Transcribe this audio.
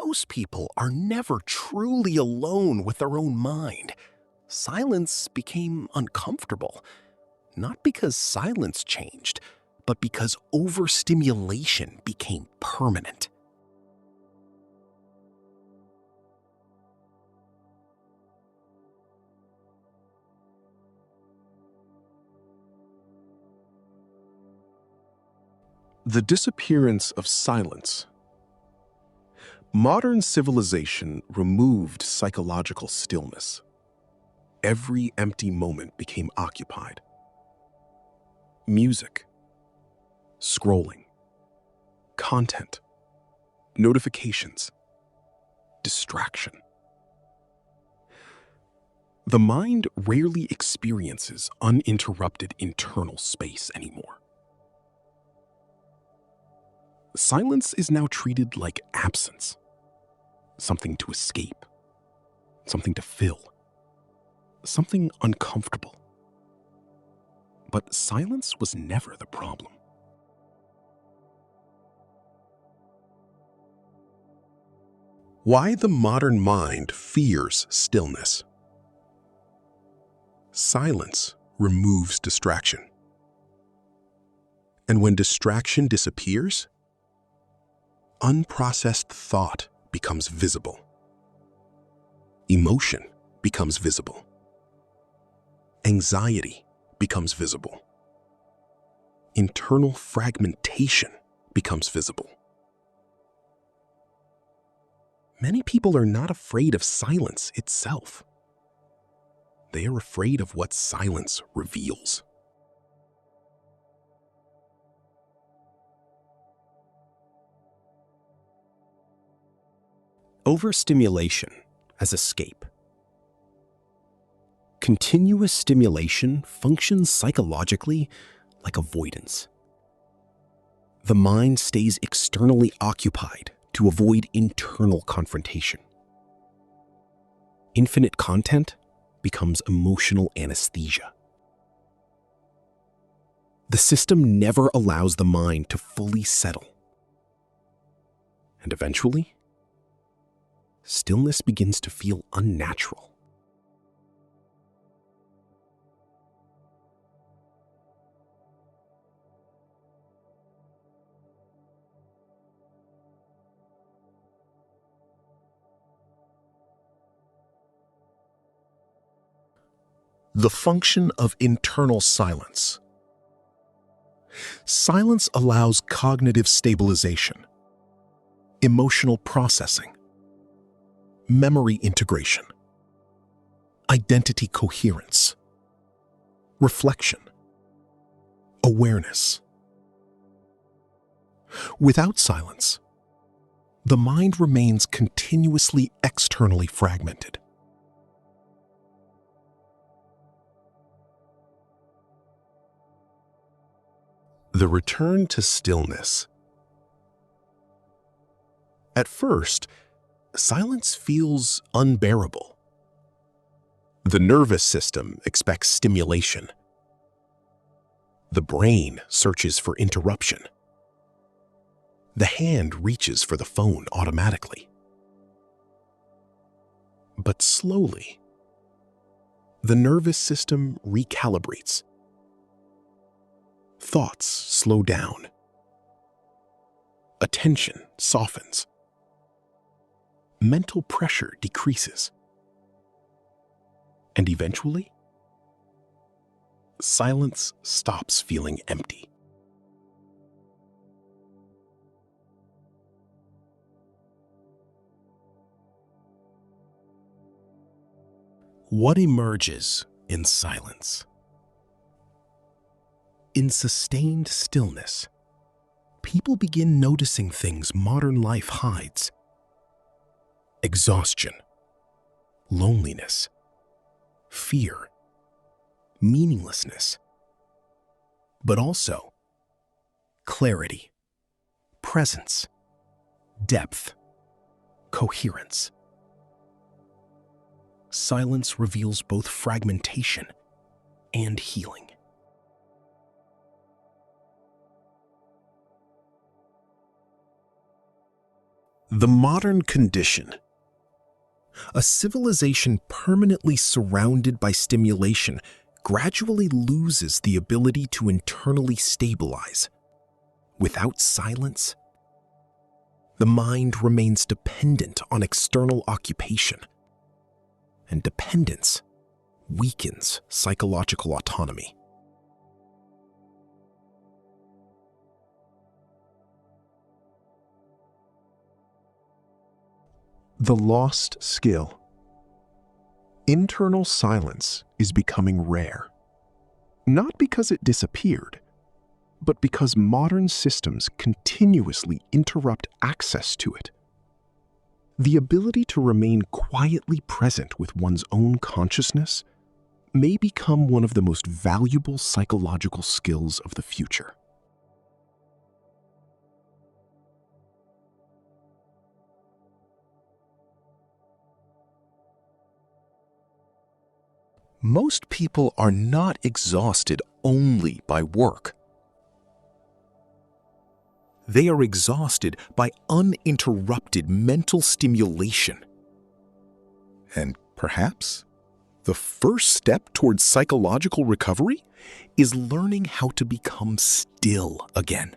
most people are never truly alone with their own mind, silence became uncomfortable. Not because silence changed, but because overstimulation became permanent. The disappearance of silence. Modern civilization removed psychological stillness. Every empty moment became occupied. Music, scrolling, content, notifications, distraction. The mind rarely experiences uninterrupted internal space anymore. Silence is now treated like absence, something to escape, something to fill, something uncomfortable. But silence was never the problem. Why the modern mind fears stillness. Silence removes distraction. And when distraction disappears, unprocessed thought becomes visible. Emotion becomes visible. Anxiety becomes visible. Internal fragmentation becomes visible. Many people are not afraid of silence itself. They are afraid of what silence reveals. Overstimulation as escape. Continuous stimulation functions psychologically like avoidance. The mind stays externally occupied to avoid internal confrontation. Infinite content becomes emotional anesthesia. The system never allows the mind to fully settle. And eventually, stillness begins to feel unnatural. The function of internal silence. Silence allows cognitive stabilization, emotional processing, memory integration, identity coherence, reflection, awareness. Without silence, the mind remains continuously externally fragmented. The return to stillness. At first, silence feels unbearable. The nervous system expects stimulation. The brain searches for interruption. The hand reaches for the phone automatically. But slowly, the nervous system recalibrates. Thoughts slow down. Attention softens. Mental pressure decreases. And eventually, silence stops feeling empty. What emerges in silence? In sustained stillness, people begin noticing things modern life hides. Exhaustion, loneliness, fear, meaninglessness, but also clarity, presence, depth, coherence. Silence reveals both fragmentation and healing. The modern condition. A civilization permanently surrounded by stimulation gradually loses the ability to internally stabilize. Without silence, the mind remains dependent on external occupation, and dependence weakens psychological autonomy. The lost skill. Internal silence is becoming rare, not because it disappeared, but because modern systems continuously interrupt access to it. The ability to remain quietly present with one's own consciousness may become one of the most valuable psychological skills of the future. Most people are not exhausted only by work. They are exhausted by uninterrupted mental stimulation. And perhaps the first step towards psychological recovery is learning how to become still again.